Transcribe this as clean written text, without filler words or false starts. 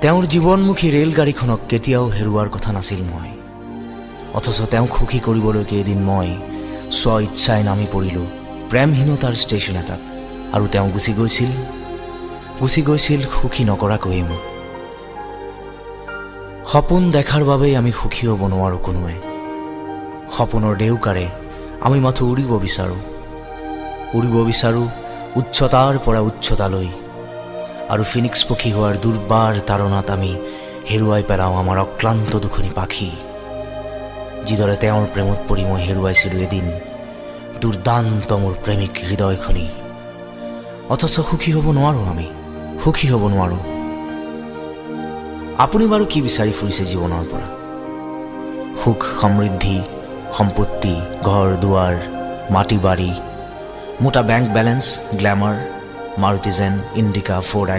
তেওঁৰ জীৱনমুখী ৰেলগাড়ীখনক কেতিয়াও হেৰুৱাৰ কথা নাছিল মই। অথচ তেওঁক সুখী কৰিবলৈকে এদিন মই স্ব ইচ্ছাই নামি পৰিলোঁ প্ৰেমহীনতাৰ ষ্টেচন এটাত, আৰু তেওঁ গুচি গৈছিল সুখী নকৰাকৈয়ে মোক। সপোন দেখাৰ বাবেই আমি সুখী হ'ব নোৱাৰোঁ কোনোৱে। সপোনৰ ডেউকাৰে আমি মাথো উৰিব বিচাৰোঁ উচ্চতাৰ পৰা উচ্চতালৈ, আৰু ফিনিক্স পক্ষী হোৱাৰ দুৰ্বাৰ তাৰণাত আমি হেৰুৱাই পেলাওঁ আমাৰ অক্লান্ত দুখনি পাখি। যিদৰে তেওঁৰ প্ৰেমত পৰি মই হেৰুৱাইছিলোঁ এদিন দুৰ্দান্ত মোৰ প্ৰেমিক হৃদয়খনি। অথচ সুখী হ'ব নোৱাৰোঁ। আপুনি বাৰু কি বিচাৰি ফুৰিছে জীৱনৰ পৰা? সুখ, সমৃদ্ধি, সম্পত্তি, ঘৰ দুৱাৰ, মাটি বাৰী, মোটা বেংক বেলেঞ্চ, গ্ল্যামাৰ, মাৰুতি জেন, ইণ্ডিকা, ফ'ৰ্ড